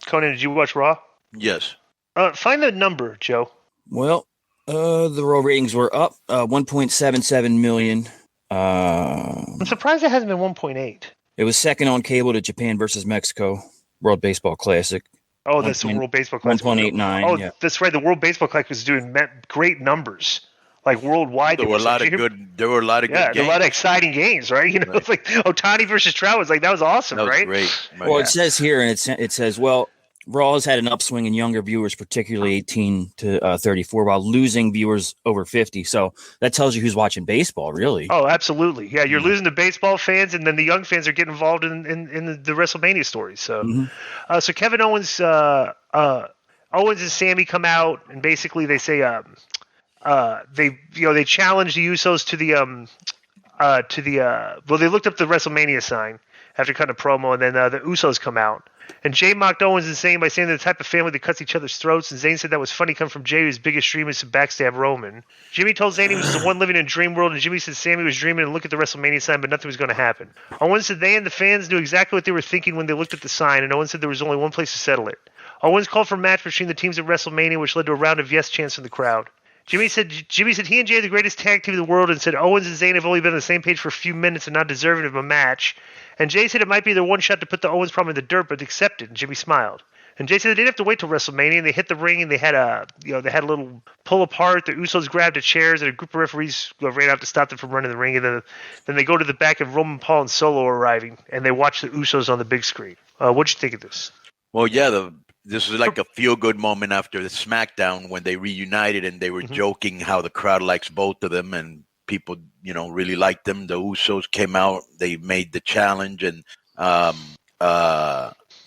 Conan, did you watch Raw? Yes. Find the number, Joe. Well, the Raw ratings were up 1.77 million. I'm surprised it hasn't been 1.8. It was second on cable to Japan versus Mexico World Baseball Classic. Oh, that's the World Baseball Classic. 1.89. Oh, yeah. That's right. The World Baseball Classic was doing great numbers, like worldwide. There were a lot of good games. A lot of exciting games, right? You know, It's like Ohtani versus Trout was like that was awesome, that was right? Great. Well, it says here, and it says, well, Raw has had an upswing in younger viewers, particularly 18 to 34, while losing viewers over 50. So that tells you who's watching baseball, really. Oh, absolutely. Yeah, you're losing the baseball fans, and then the young fans are getting involved in the WrestleMania stories. So, so Kevin Owens, Owens and Sammy come out, and basically they say, they challenge the Usos to the well, they looked up the WrestleMania sign after cutting a promo, and then the Usos come out. And Jay mocked Owens and Zayn by saying they're the type of family that cuts each other's throats. And Zayn said that was funny coming from Jay, whose biggest dream is to backstab Roman. Jimmy told Zayn he was the one living in a dream world, and Jimmy said Sammy was dreaming and looked at the WrestleMania sign, but nothing was going to happen. Owens said they and the fans knew exactly what they were thinking when they looked at the sign, and Owens said there was only one place to settle it. Owens called for a match between the teams at WrestleMania, which led to a round of yes chants from the crowd. Jimmy said he and Jay are the greatest tag team in the world, and said Owens and Zayn have only been on the same page for a few minutes and not deserving of a match. And Jay said it might be their one shot to put the Owens problem in the dirt, but accepted. And Jimmy smiled. And Jay said they didn't have to wait till WrestleMania, and they hit the ring, and they had a little pull apart. The Usos grabbed the chairs, and a group of referees ran out to stop them from running the ring. And then they go to the back of Roman, Paul, and Solo arriving, and they watch the Usos on the big screen. What'd you think of this? Well, yeah, this was like a feel-good moment after the SmackDown when they reunited and they were joking how the crowd likes both of them and people, really liked them. The Usos came out, they made the challenge, and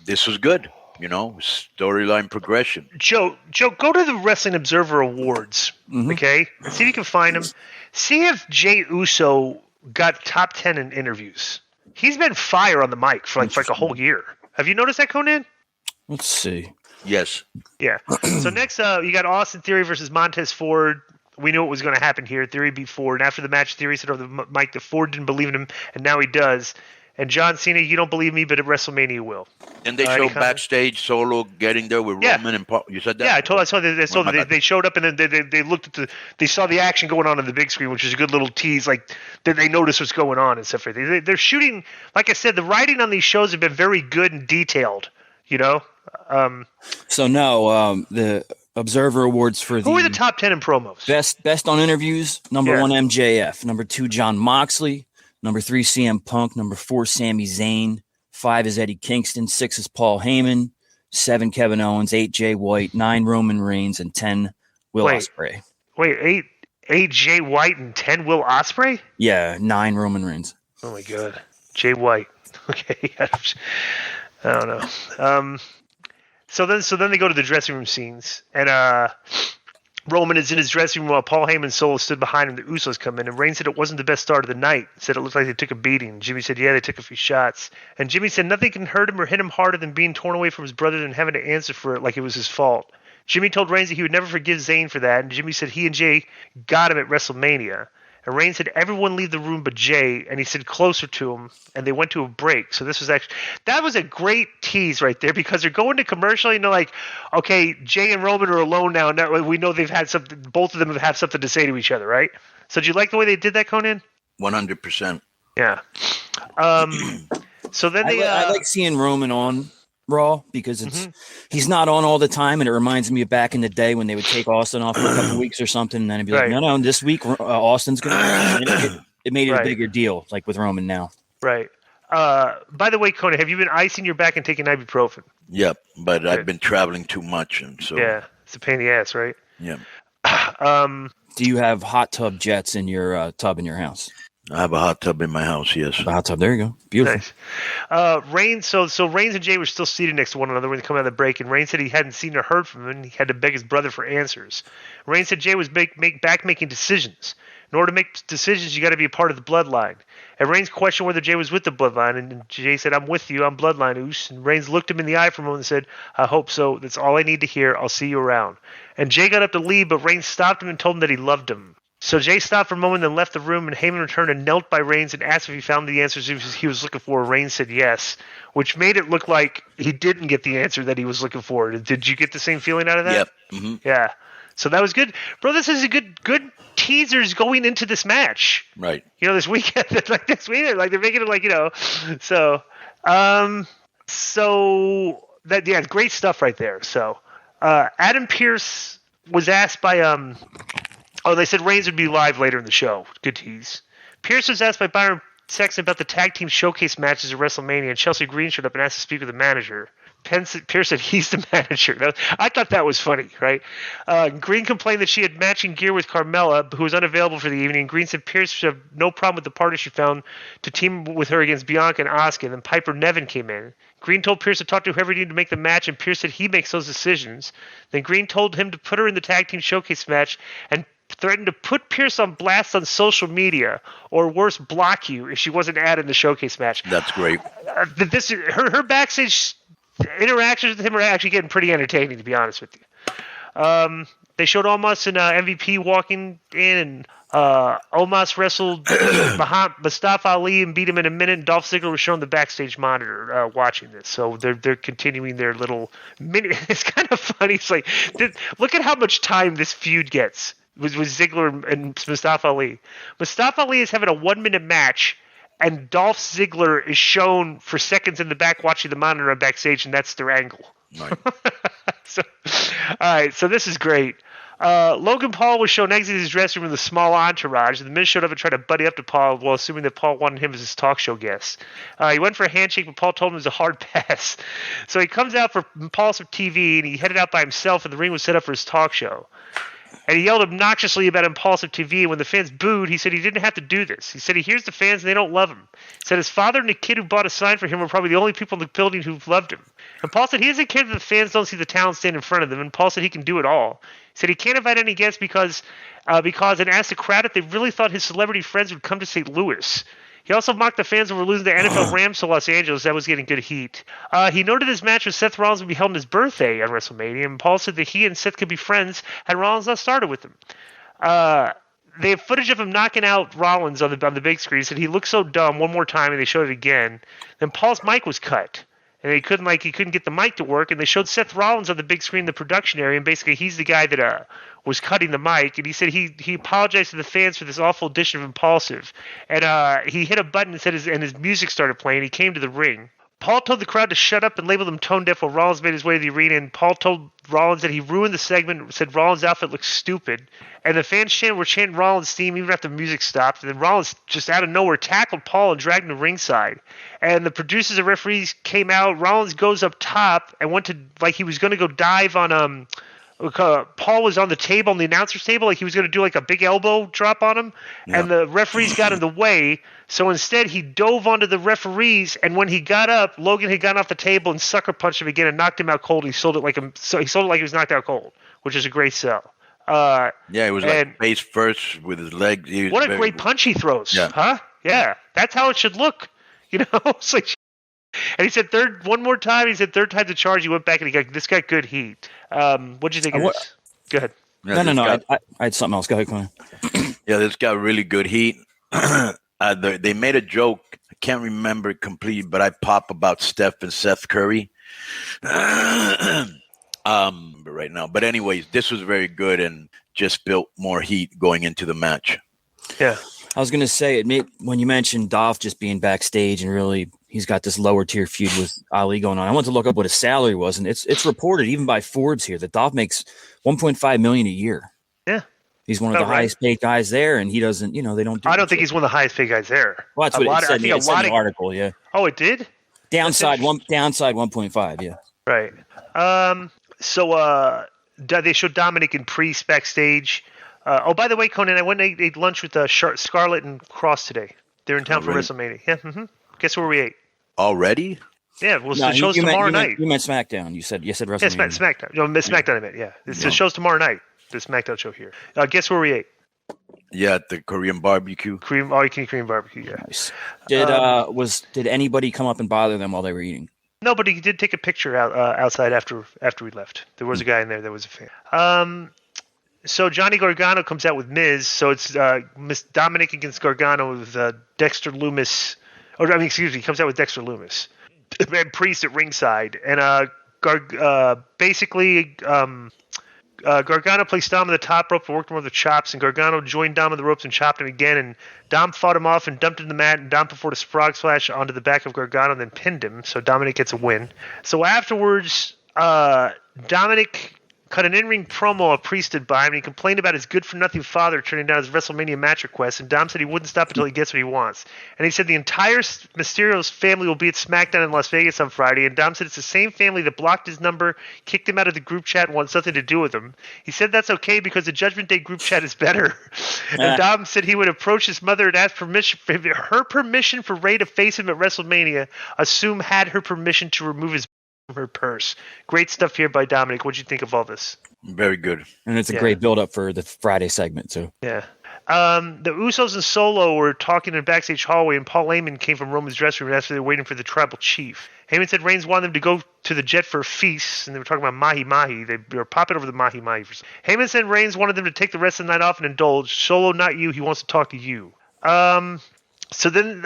this was good, storyline progression. Joe, go to the Wrestling Observer Awards, okay? See if you can find them. See if Jey Uso got top 10 in interviews. He's been fire on the mic for like a whole year. Have you noticed that, Konnan? Let's see. Yes. Yeah. So next, you got Austin Theory versus Montez Ford. We knew what was going to happen here. Theory beat Ford. And after the match, Theory said over the mic that Ford didn't believe in him, and now he does. And John Cena, you don't believe me, but at WrestleMania will. And they showed backstage Solo getting there with Roman and Paul. You said that? Yeah, I saw that. They showed up and then they looked at they saw the action going on the big screen, which is a good little tease. Like that they noticed what's going on and stuff. They're shooting. Like I said, the writing on these shows have been very good and detailed. So now the Observer Awards for who are the top 10 in promos? Best on interviews. Number 1, MJF. Number 2, John Moxley. Number 3, CM Punk. Number 4, Sami Zayn. 5 is Eddie Kingston. 6 is Paul Heyman. 7, Kevin Owens. 8, Jay White. 9, Roman Reigns. And 10, Will Ospreay. Wait, 8 Jay White and 10 Will Ospreay? Yeah, 9 Roman Reigns. Oh my God, Jay White. Okay, I don't know. So then they go to the dressing room scenes, and Roman is in his dressing room while Paul Heyman and Solo stood behind him. The Usos come in, and Reigns said it wasn't the best start of the night. Said it looked like they took a beating. Jimmy said, yeah, they took a few shots. And Jimmy said nothing can hurt him or hit him harder than being torn away from his brother and having to answer for it like it was his fault. Jimmy told Reigns that he would never forgive Zayn for that, and Jimmy said he and Jay got him at WrestleMania. And Reigns said everyone leave the room but Jay, and he said closer to him, and they went to a break. So that was a great tease right there because they're going to commercial. Like, okay, Jay and Roman are alone now. Now we know they've had something. Both of them have something to say to each other, right? So did you like the way they did that, Konnan? 100%. Yeah. So then I like seeing Roman on Raw because he's not on all the time, and it reminds me of back in the day when they would take Austin off for a couple weeks or something, and then it'd be like, no, this week Austin's gonna. It made it a bigger deal, like with Roman now. Right. By the way, Konnan, have you been icing your back and taking ibuprofen? Yep, but I've been traveling too much, and so it's a pain in the ass, right? Yeah. Do you have hot tub jets in your tub in your house? I have a hot tub in my house, yes. A hot tub, there you go. Beautiful. Nice. Reigns, so Reigns and Jay were still seated next to one another when they come out of the break, and Reigns said he hadn't seen or heard from him, and he had to beg his brother for answers. Reigns said Jay was making decisions. In order to make decisions, you got to be a part of the bloodline. And Reigns questioned whether Jay was with the bloodline, and Jay said, I'm with you, I'm bloodline, Oos. And Reigns looked him in the eye for a moment and said, I hope so. That's all I need to hear. I'll see you around. And Jay got up to leave, but Reigns stopped him and told him that he loved him. So Jay stopped for a moment, then left the room, and Heyman returned and knelt by Reigns and asked if he found the answers he was looking for. Reigns said yes, which made it look like he didn't get the answer that he was looking for. Did you get the same feeling out of that? Yep. Mm-hmm. Yeah. So that was good. Bro, this is a good teasers going into this match. Right. This weekend, like this weekend, like they're making it like, so, great stuff right there. So, Adam Pearce was asked by, they said Reigns would be live later in the show. Good tease. Pearce was asked by Byron Saxton about the tag team showcase matches at WrestleMania, and Chelsea Green showed up and asked to speak with the manager. Pearce said he's the manager. I thought that was funny, right? Green complained that she had matching gear with Carmella, who was unavailable for the evening. Green said Pearce should have no problem with the partner she found to team with her against Bianca and Asuka. Then Piper Niven came in. Green told Pearce to talk to whoever he needed to make the match, and Pearce said he makes those decisions. Then Green told him to put her in the tag team showcase match and threatened to put Pearce on blast on social media, or worse, block you if she wasn't added in the showcase match. That's great. Her backstage interactions with him are actually getting pretty entertaining, to be honest with you. They showed Omos and MVP walking in, and Omos wrestled Mustafa Ali and beat him in a minute. And Dolph Ziggler was shown the backstage monitor watching this, so they're continuing their little mini. It's kind of funny. It's like, look at how much time this feud gets with Ziggler and Mustafa Ali. Mustafa Ali is having a 1-minute match, and Dolph Ziggler is shown for seconds in the back watching the monitor on backstage, and that's their angle. Right. All right, so this is great. Logan Paul was shown exiting his dressing room with a small entourage, and the Miz showed up and tried to buddy up to Paul while assuming that Paul wanted him as his talk show guest. He went for a handshake, but Paul told him it was a hard pass. So he comes out for Impulsive TV, and he headed out by himself, and the ring was set up for his talk show. And he yelled obnoxiously about Impulsive TV, and when the fans booed, he said he didn't have to do this. He said he hears the fans and they don't love him. He said his father and the kid who bought a sign for him were probably the only people in the building who loved him. And Paul said he doesn't care that the fans don't see the talent stand in front of them, and Paul said he can do it all. He said he can't invite any guests because and asked the crowd if they really thought his celebrity friends would come to St. Louis. He also mocked the fans who were losing the NFL Rams to Los Angeles. That was getting good heat. He noted his match with Seth Rollins would be held on his birthday on WrestleMania, and Paul said that he and Seth could be friends had Rollins not started with him. They have footage of him knocking out Rollins on the big screen. He said he looked so dumb one more time, and they showed it again. Then Paul's mic was cut, and he couldn't get the mic to work, and they showed Seth Rollins on the big screen in the production area, and basically he's the guy that was cutting the mic, and he said he apologized to the fans for this awful edition of Impulsive, and he hit a button and said his music started playing. He came to the ring. Paul told the crowd to shut up and labeled him tone deaf while Rollins made his way to the arena, and Paul told Rollins that he ruined the segment, said Rollins' outfit looks stupid, and the fans were chanting Rollins' theme even after the music stopped, and then Rollins just out of nowhere tackled Paul and dragged him to ringside, and the producers and referees came out. Rollins goes up top and went to, like he was going to go dive on Paul was on the table, on the announcer's table, like he was going to do like a big elbow drop on him, and the referees got in the way. So instead, he dove onto the referees, and when he got up, Logan had gotten off the table and sucker punched him again and knocked him out cold. He sold it like he was knocked out cold, which is a great sell. He was like face first with his leg. What a great punch he throws, huh? Yeah, that's how it should look. It's like. And he said one more time. He said third time's a charge. He went back and this got good heat. What'd you think of this? Go ahead. Yeah, no. I had something else. Go ahead, Konnan. Yeah, this got really good heat. They made a joke. I can't remember it completely, but I pop about Steph and Seth Curry. Right now. But anyways, this was very good and just built more heat going into the match. Yeah. I was going to say, when you mentioned Dolph just being backstage and really he's got this lower tier feud with Ali going on. I went to look up what his salary was, and it's reported even by Forbes here that Dolph makes $1.5 million a year. Yeah. He's one of the highest paid guys there, and he doesn't, they don't do I don't think he's one of the highest paid guys there. Well, that's what it said in the article, yeah. Oh, it did? Downside 1.5, yeah. Right. So they showed Dominic and Priest backstage. By the way, Konnan, I went and ate lunch with Scarlett and Cross today. They're in town for WrestleMania. Yeah. Mm-hmm. Guess where we ate? Already? Yeah. Well, the show's tomorrow night. You meant SmackDown. You said WrestleMania. Yeah, SmackDown. No, SmackDown. I meant. Yeah. The show's tomorrow night. The SmackDown show here. Guess where we ate? Yeah, at the Korean barbecue. Korean barbecue. Yeah. Nice. Did anybody come up and bother them while they were eating? No, but he did take a picture outside after we left. There was a guy in there that was a fan. So Johnny Gargano comes out with Miz. So it's Miss Dominic against Gargano with Dexter Loomis. He comes out with Dexter Loomis and Priest at ringside. And Gargano placed Dom on the top rope and worked him over the chops, and Gargano joined Dom on the ropes and chopped him again, and Dom fought him off and dumped him to the mat, and Dom performed a frog splash onto the back of Gargano and then pinned him, so Dominic gets a win. So afterwards, Dominic cut an in-ring promo of Priest had by him, and he complained about his good-for-nothing father turning down his WrestleMania match request, and Dom said he wouldn't stop until he gets what he wants. And he said the entire Mysterio's family will be at SmackDown in Las Vegas on Friday, and Dom said it's the same family that blocked his number, kicked him out of the group chat, and wants nothing to do with him. He said that's okay because the Judgment Day group chat is better. And Dom said he would approach his mother and ask her permission for Ray to face him at WrestleMania, assume had her permission to remove his from her purse. Great stuff here by Dominic. What'd you think of all this? Very good. And it's a great build-up for the Friday segment, too. Yeah. The Usos and Solo were talking in a backstage hallway, and Paul Heyman came from Roman's dressing room after they were waiting for the tribal chief. Heyman said Reigns wanted them to go to the jet for a feast, and they were talking about mahi-mahi. They were popping over the mahi-mahi. Heyman said Reigns wanted them to take the rest of the night off and indulge. Solo, not you. He wants to talk to you. So then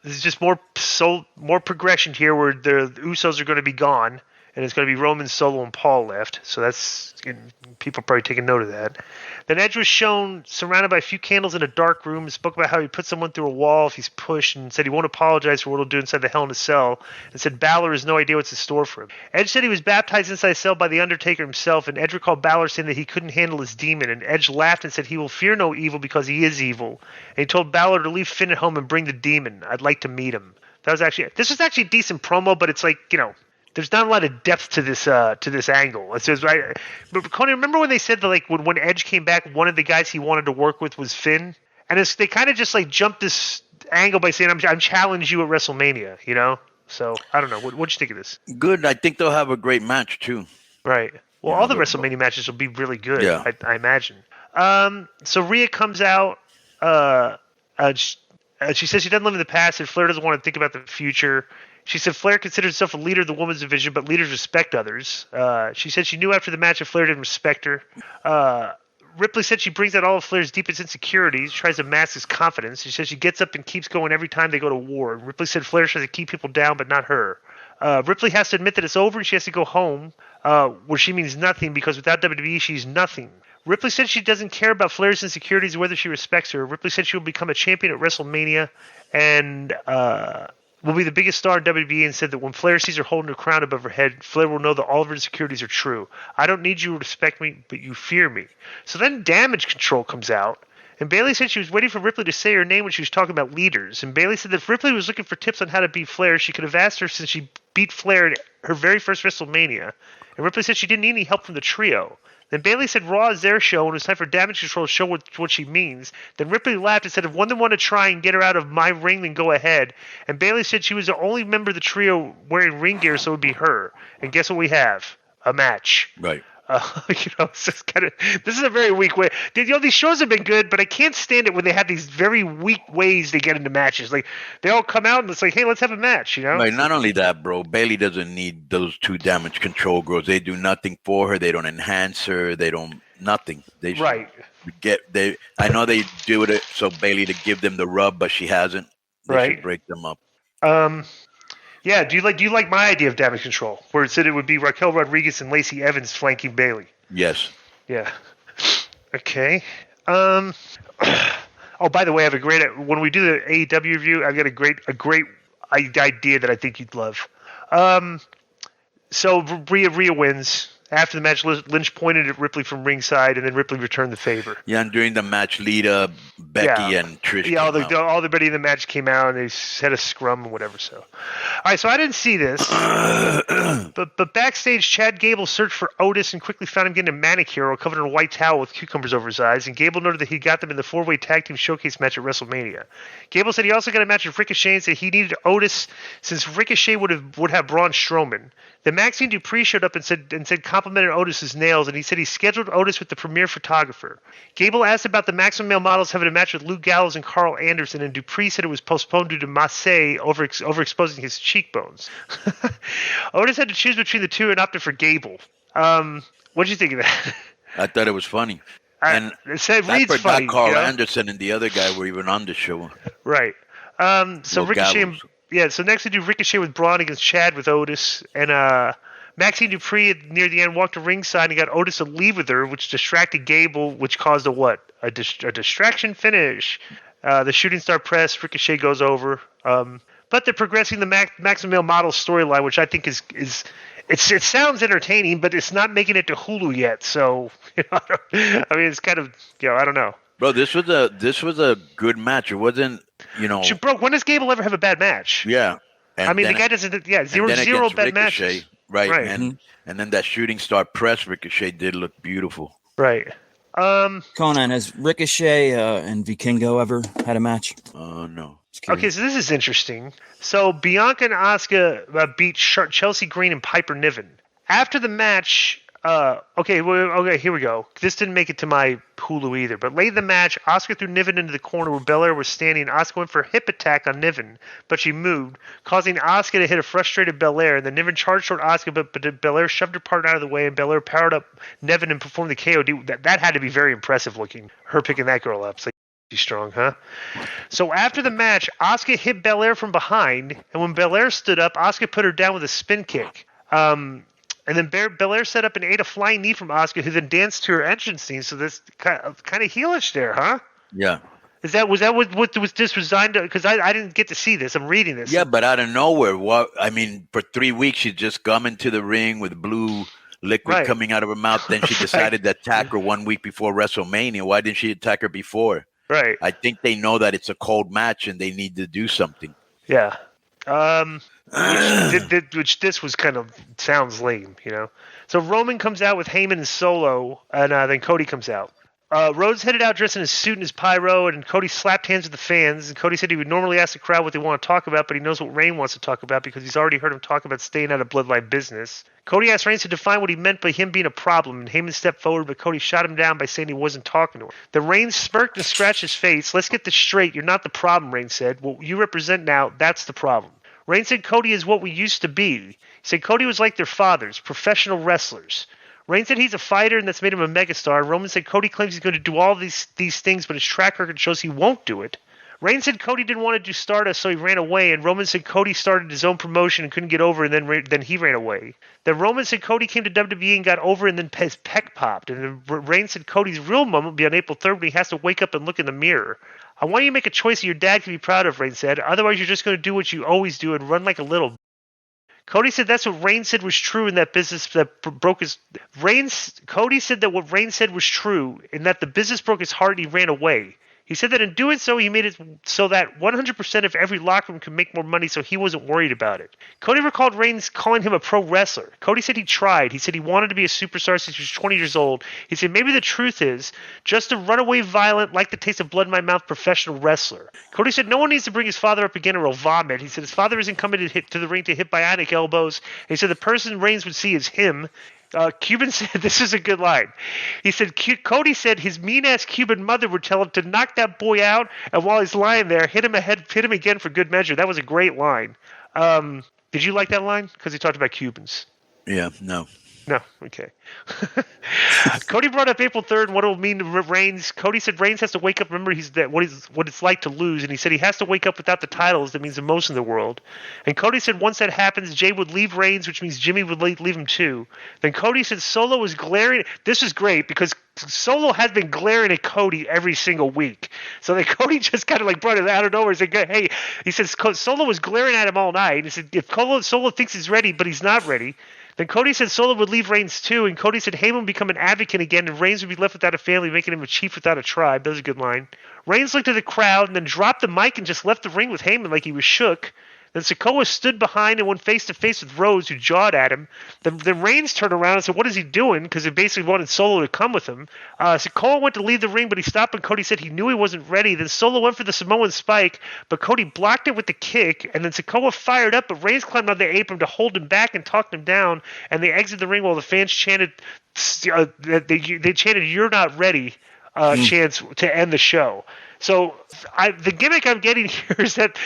there's just more progression here where the Usos are going to be gone, and it's going to be Roman, Solo, and Paul left. So that's people probably taking note of that. Then Edge was shown surrounded by a few candles in a dark room, spoke about how he put someone through a wall if he's pushed, and said he won't apologize for what he'll do inside the Hell in a Cell, and said Balor has no idea what's in store for him. Edge said he was baptized inside a cell by the Undertaker himself, and Edge recalled Balor saying that he couldn't handle his demon, and Edge laughed and said he will fear no evil because he is evil, and he told Balor to leave Finn at home and bring the demon. I'd like to meet him. This was actually a decent promo, but it's like, there's not a lot of depth to this angle. It says right, but Coney, remember when they said that when Edge came back, one of the guys he wanted to work with was Finn, and they kind of just jumped this angle by saying I'm challenge you at WrestleMania, So I don't know. What'd you think of this? Good. I think they'll have a great match too. Right. Well, all the WrestleMania matches will be really good. Yeah. I imagine. So Rhea comes out. She says she doesn't live in the past, and Flair doesn't want to think about the future. She said Flair considers himself a leader of the women's division, but leaders respect others. She said she knew after the match that Flair didn't respect her. Ripley said she brings out all of Flair's deepest insecurities, tries to mask his confidence. She says she gets up and keeps going every time they go to war. Ripley said Flair tries to keep people down, but not her. Ripley has to admit that it's over and she has to go home, where she means nothing because without WWE, she's nothing. Ripley said she doesn't care about Flair's insecurities or whether she respects her. Ripley said she will become a champion at WrestleMania and will be the biggest star in WWE, and said that when Flair sees her holding her crown above her head, Flair will know that all of her insecurities are true. I don't need you to respect me, but you fear me. So then Damage Control comes out, and Bayley said she was waiting for Ripley to say her name when she was talking about leaders. And Bayley said that if Ripley was looking for tips on how to beat Flair, she could have asked her since she beat Flair at her very first WrestleMania. And Ripley said she didn't need any help from the trio. Then Bayley said Raw is their show and it's time for Damage Control to show what she means. Then Ripley laughed and said if one of them want to try and get her out of my ring, then go ahead. And Bayley said she was the only member of the trio wearing ring gear, so it would be her. And guess what we have? A match. Right. It's just this is a very weak way. These shows have been good, but I can't stand it when they have these very weak ways they get into matches. Like they all come out and it's like, hey, let's have a match, Right. Not only that, bro. Bayley doesn't need those two Damage Control girls. They do nothing for her. They don't enhance her. They don't nothing. They right. I know they do it so Bayley to give them the rub, but she hasn't. They should break them up. Yeah, do you like my idea of Damage Control, where it said it would be Raquel Rodriguez and Lacey Evans flanking Bayley? Yes. Yeah. Okay. Oh, by the way, I have when we do the AEW review, I've got a great idea that I think you'd love. So Rhea wins. After the match, Lynch pointed at Ripley from ringside, and then Ripley returned the favor. Yeah, and during the match, Lita, Becky, and Trish. Yeah, all the Betty in the match came out, and they had a scrum and whatever. So, all right. So I didn't see this, but backstage, Chad Gable searched for Otis and quickly found him getting a manicure while covered in a white towel with cucumbers over his eyes. And Gable noted that he got them in the 4-way tag team showcase match at WrestleMania. Gable said he also got a match with Ricochet and said he needed Otis since Ricochet would have Braun Strowman. Then Maxine Dupree showed up and said complimented Otis's nails, and he said he scheduled Otis with the premier photographer. Gable asked about the Maximum Male Models having a match with Luke Gallows and Carl Anderson, and Dupree said it was postponed due to Massey overexposing his cheekbones. Otis had to choose between the two and opted for Gable. What did you think of that? I thought it was funny. And It said I Reed's forgot funny. Carl Anderson and the other guy were even on the show. Right. So Los Ricochet, Gallos. so next we do Ricochet with Braun against Chad with Otis, and Maxine Dupree near the end walked to ringside and got Otis to leave with her, which distracted Gable, which caused a distraction finish. The shooting star press, Ricochet goes over, but they're progressing the Maximum Male Model storyline, which I think is it sounds entertaining, but it's not making it to Hulu yet. So I mean, it's kind of I don't know. Bro, this was a good match. It wasn't, Bro, when does Gable ever have a bad match? Yeah. And I mean, the guy doesn't. Yeah, zero bad matches. Right. And then that shooting star press Ricochet did look beautiful. Right. Konnan, has Ricochet and Vikingo ever had a match? No. Okay, so this is interesting. So Bianca and Asuka beat Chelsea Green and Piper Niven. After the match, okay, here we go. This didn't make it to my Hulu either. But late in the match, Asuka threw Niven into the corner where Belair was standing. Asuka went for a hip attack on Niven, but she moved, causing Asuka to hit a frustrated Belair. And then Niven charged toward Asuka, but Belair shoved her partner out of the way, and Belair powered up Niven and performed the KOD. That had to be very impressive looking, her picking that girl up. So she's strong, huh? So after the match, Asuka hit Belair from behind, and when Belair stood up, Asuka put her down with a spin kick. And then Belair set up and ate a flying knee from Asuka, who then danced to her entrance scene. So this kind of heelish there, huh? Yeah. Was that what was this designed to? Because I didn't get to see this. I'm reading this. Yeah, but out of nowhere, for 3 weeks she'd just come into the ring with blue liquid coming out of her mouth. Then she decided to attack her 1 week before WrestleMania. Why didn't she attack her before? Right. I think they know that it's a cold match and they need to do something. Yeah. Which this was kind of sounds lame, So Roman comes out with Heyman and Solo, and then Cody comes out. Rhodes headed out dressed in his suit and his pyro, and Cody slapped hands with the fans. And Cody said he would normally ask the crowd what they want to talk about, but he knows what Reigns wants to talk about because he's already heard him talk about staying out of bloodline business. Cody asked Reigns to define what he meant by him being a problem, and Heyman stepped forward, but Cody shot him down by saying he wasn't talking to him. Then Reigns smirked and scratched his face. "Let's get this straight. You're not the problem," Reigns said. "What you represent now, that's the problem." Reigns said Cody is what we used to be. He said Cody was like their fathers, professional wrestlers. Reigns said he's a fighter and that's made him a megastar. Roman said Cody claims he's going to do all these things, but his track record shows he won't do it. Reigns said Cody didn't want to do Stardust, so he ran away, and Roman said Cody started his own promotion and couldn't get over, and then he ran away. Then Roman said Cody came to WWE and got over, and then his pec popped. And then Reigns said Cody's real moment will be on April 3rd when he has to wake up and look in the mirror. "I want you to make a choice that your dad can be proud of," Reigns said. "Otherwise, you're just going to do what you always do and run like a little." Cody said that's what Reigns said was true in that business that broke his. Cody said that what Reigns said was true in that the business broke his heart and he ran away. He said that in doing so, he made it so that 100% of every locker room could make more money, so he wasn't worried about it. Cody recalled Reigns calling him a pro wrestler. Cody said he tried. He said he wanted to be a superstar since he was 20 years old. He said maybe the truth is just a runaway violent, like the taste of blood in my mouth professional wrestler. Cody said no one needs to bring his father up again or he'll vomit. He said his father isn't coming to the ring to hit bionic elbows. He said the person Reigns would see is him. Cuban said, this is a good line. He said, Cody said his mean-ass Cuban mother would tell him to knock that boy out, and while he's lying there, hit him again for good measure. That was a great line. Did you like that line? Because he talked about Cubans. Yeah, no. No, okay. Cody brought up April 3rd and what it will mean to Reigns. Cody said Reigns has to wake up. Remember, what it's like to lose, and he said he has to wake up without the titles. That means the most in the world. And Cody said once that happens, Jay would leave Reigns, which means Jimmy would leave him too. Then Cody said Solo was glaring. This is great because Solo has been glaring at Cody every single week. So then Cody just kind of like brought it out of nowhere and said, hey, he says Solo was glaring at him all night. And he said if Solo thinks he's ready, but he's not ready. Then Cody said Solo would leave Reigns too, and Cody said Heyman would become an advocate again, and Reigns would be left without a family, making him a chief without a tribe. That was a good line. Reigns looked at the crowd and then dropped the mic and just left the ring with Heyman like he was shook. Then Sikoa stood behind and went face-to-face with Rhodes, who jawed at him. Then Reigns turned around and said, what is he doing? Because he basically wanted Solo to come with him. Sikoa went to leave the ring, but he stopped when Cody said he knew he wasn't ready. Then Solo went for the Samoan spike, but Cody blocked it with the kick. And then Sikoa fired up, but Reigns climbed on the apron to hold him back and talked him down. And they exited the ring while the fans chanted, they chanted, "You're not ready," chants to end the show. So the gimmick I'm getting here is that,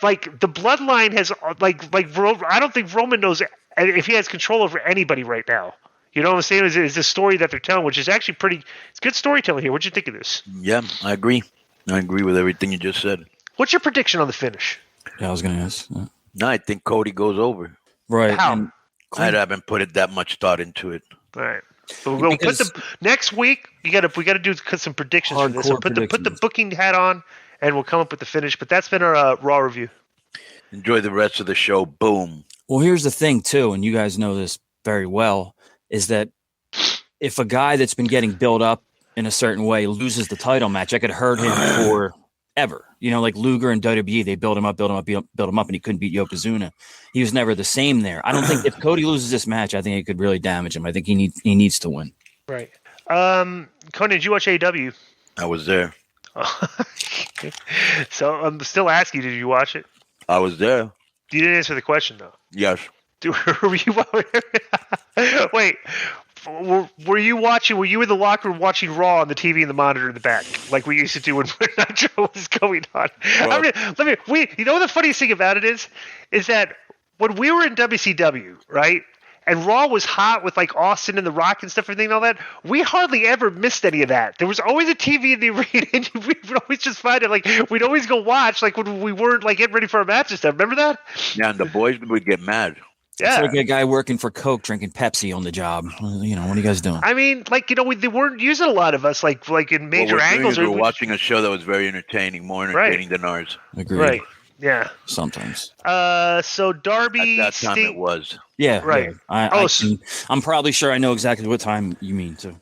like, the bloodline has, like I don't think Roman knows if he has control over anybody right now. You know what I'm saying? Is the story that they're telling, which is actually it's good storytelling here. What'd you think of this? Yeah, I agree. I agree with everything you just said. What's your prediction on the finish? Yeah, I was going to ask. No, I think Cody goes over. Right. How? And I haven't put it that much thought into it. All right. So we'll put next week. We got to do some predictions for this. So put the booking hat on, and we'll come up with the finish. But that's been our Raw review. Enjoy the rest of the show. Boom. Well, here's the thing too, and you guys know this very well, is that if a guy that's been getting built up in a certain way loses the title match, I could hurt him forever. You know, like Luger and WWE, they build him up, and he couldn't beat Yokozuna. He was never the same there. I don't think if Cody loses this match, I think it could really damage him. I think he needs to win. Right. Konnan, did you watch AEW? I was there. So I'm still asking, did you watch it? I was there. You didn't answer the question, though. Yes. Were you? Wait. Were you watching? Were you in the locker room watching Raw on the TV and the monitor in the back, like we used to do when Nitro was going on? Well, you know what the funniest thing about it is that when we were in WCW, right, and Raw was hot with like Austin and The Rock and stuff, everything and all that, we hardly ever missed any of that. There was always a TV in the arena, and we would always just find it. Like we'd always go watch, like when we weren't like getting ready for our match and stuff. Remember that? Yeah, and the boys would get mad. Yeah. It's like a guy working for Coke drinking Pepsi on the job. You know, what are you guys doing? I mean, like, you know, they weren't using a lot of us, like in major angles. We were watching a show that was very entertaining, more entertaining than ours. Agreed. Right. Yeah. Sometimes. So Darby. At that time it was. Yeah. Right. Yeah. I'm probably sure I know exactly what time you mean too.